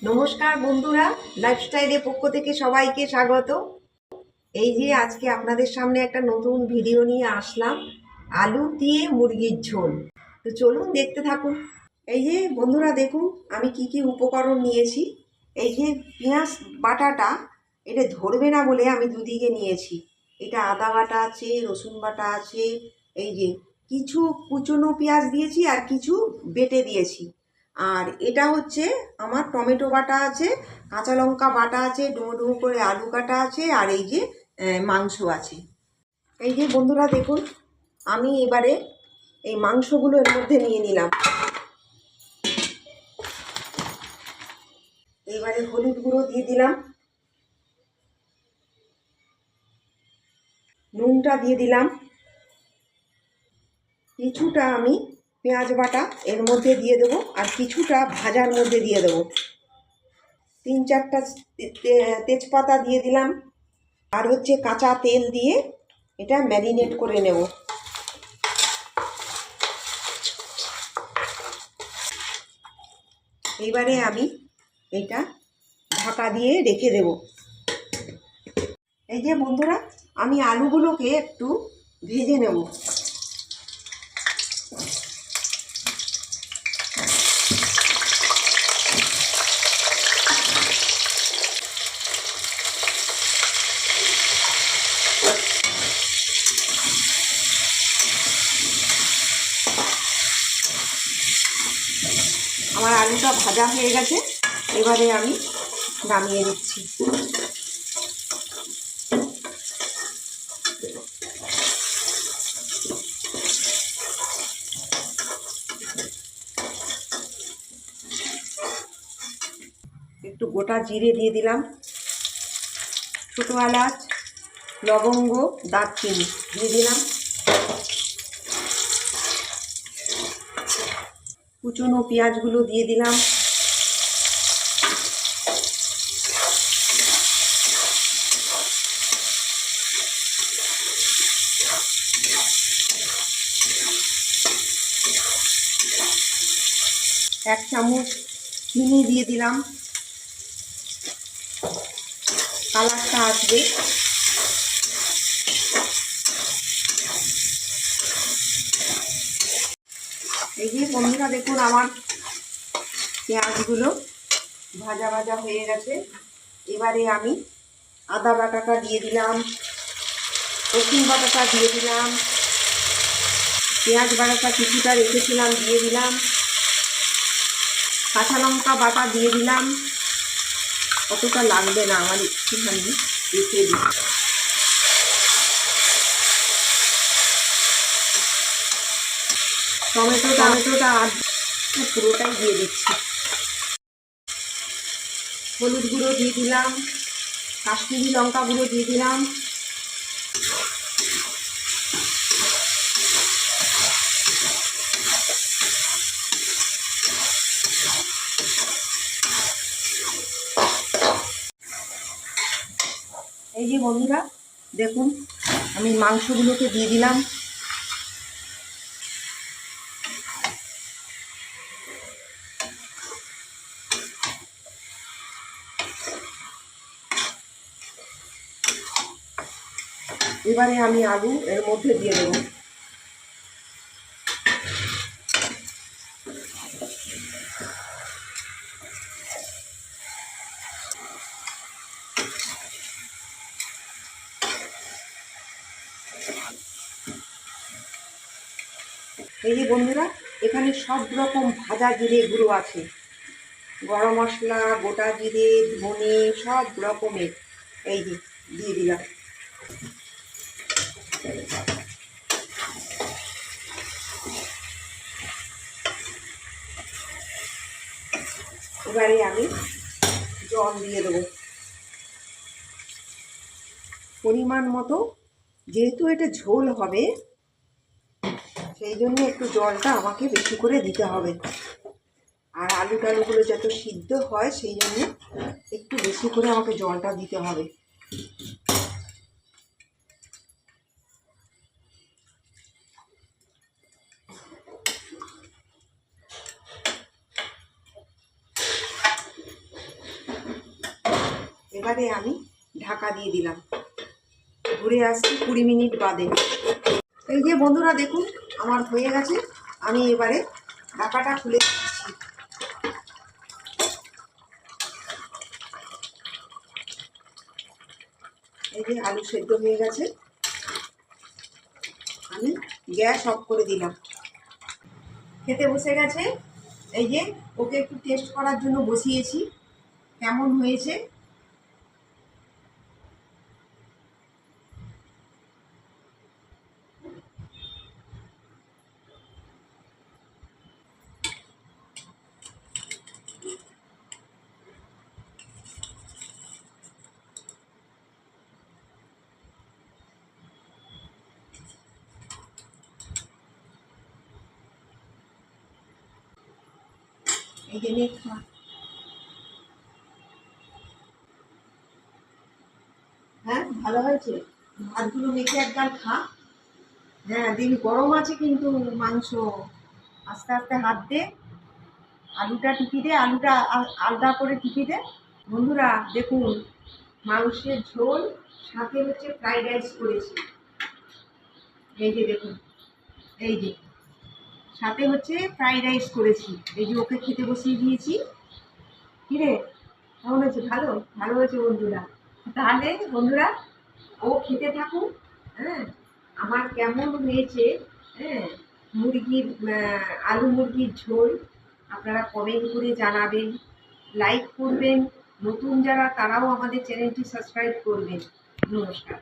নমস্কার বন্ধুরা, লাইফস্টাইলের পক্ষ থেকে সবাইকে স্বাগত। এই যে আজকে আপনাদের সামনে একটা নতুন ভিডিও নিয়ে আসলাম, আলু দিয়ে মুরগির ঝোল। তো চলুন দেখতে থাকুন। এই যে বন্ধুরা দেখুন আমি কি কি উপকরণ নিয়েছি। এই যে পেঁয়াজ বাটাটা, এটা ধরবে না বলে আমি দুদিকে নিয়েছি। এটা আদা বাটা আছে, রসুন বাটা আছে, এই যে কিছু কুচনো পেঁয়াজ দিয়েছি আর কিছু বেটে দিয়েছি। আর এটা হচ্ছে আমার টমেটো বাটা আছে, কাঁচা লঙ্কা বাটা আছে, ডুমো ডুমো করে আলু কাটা আছে, আর এই যে মাংস আছে। এই যে বন্ধুরা দেখুন আমি এবারে এই মাংসগুলো এর মধ্যে নিয়ে নিলাম। এবারে হলুদ গুঁড়ো দিয়ে দিলাম, নুনটা দিয়ে দিলাম, কিছুটা আমি পেঁয়াজ বাটা এর মধ্যে দিয়ে দেবো, আর কিছুটা ভাজার মধ্যে দিয়ে দেবো। 3-4টা তেজপাতা দিয়ে দিলাম, আর হচ্ছে কাঁচা তেল দিয়ে এটা ম্যারিনেট করে নেব। এবারে আমি এটা ঢাকা দিয়ে রেখে দেব। এই যে বন্ধুরা আমি আলুগুলোকে একটু ভেজে নেব। আমার আলুটা ভাজা হয়ে গেছে, এবারে আমি নামিয়ে দিচ্ছি। একটু গোটা জিরে দিয়ে দিলাম, ছোটো এলাচ, লবঙ্গ, দারচিনি দিয়ে দিলাম, কুচনো পেঁয়াজগুলো দিয়ে দিলাম, এক চামচ চিনি দিয়ে দিলাম, কালারটা আসবে। এই যে বন্ধুরা দেখুন আমার পেঁয়াজগুলো ভাজা ভাজা হয়ে গেছে। এবারে আমি আদা বাটাটা দিয়ে দিলাম, রসুন বাটাটা দিয়ে দিলাম, পেঁয়াজ বাটাটা কিছুটা রেখেছিলাম দিয়ে দিলাম, কাঁচা লঙ্কা বাটা দিয়ে দিলাম। অতটা লাগবে না, আমার একটুখানি রেখে দিই। টমেটোটা আর পুরোটাই দিয়ে দিচ্ছি। হলুদ গুঁড়ো দিয়ে দিলাম, কাশ্মীরি লঙ্কা গুঁড়ো দিয়ে দিলাম, এই যে বন্ধুরা দেখুন আমি মাংসগুলোকে দিয়ে দিলাম। এবারে আমি আলু এর মধ্যে দিয়ে দেব। এই যে বন্ধুরা এখানে সব রকম ভাজা জিরে গুঁড়ো আছে, গরম মশলা, গোটা জিরে, ধনে, সব রকমের এই যে দিয়ে দিলাম। এবারে আমি জল দিয়ে দেবো পরিমাণ মতো, যেহেতু এটা ঝোল হবে সেই জন্য একটু জলটা আমাকে বেশি করে দিতে হবে। আর আলু টালুগুলো যত সিদ্ধ হয় সেই জন্য একটু বেশি করে আমাকে জলটা দিতে হবে। এবারে আমি ঢাকা দিয়ে দিলাম, ঘুরে আসছি 20 মিনিট বাদে। এই যে বন্ধুরা দেখুন আমার হয়ে গেছে, আমি এবারে ঢাকাটা খুলে দিচ্ছি। এই যে আলু সেদ্ধ হয়ে গেছে, আমি গ্যাস অফ করে দিলাম। খেতে বসে গেছে, এই যে ওকে একটু টেস্ট করার জন্য বসিয়েছি, কেমন হয়েছে। এই যে নে খা। হ্যাঁ ভালো হয়েছে, ভাতগুলো মেখে একবার খা। হ্যাঁ দিন গরম আছে কিন্তু মাংস, আস্তে আস্তে হাত দে, আলুটা টিপি দে, আলুটা আলগা করে টিপি দে। বন্ধুরা দেখুন মাংসের ঝোল, সাথে হচ্ছে ফ্রাইড রাইস করেছি। এই যে দেখুন, এই যে সাথে হচ্ছে ফ্রাইড রাইস করেছি। এই যে ওকে খেতে বসিয়ে দিয়েছি। কিরে কেমন হয়েছে? ভালো ভালো হয়েছে বন্ধুরা। তাহলে বন্ধুরা ও খেতে থাকুক। হ্যাঁ আমার কেমন হয়েছে, হ্যাঁ মুরগির আলু মুরগির ঝোল আপনারা কমেন্ট করে জানাবেন, লাইক করবেন, নতুন যারা তারাও আমাদের চ্যানেলটি সাবস্ক্রাইব করবেন। নমস্কার।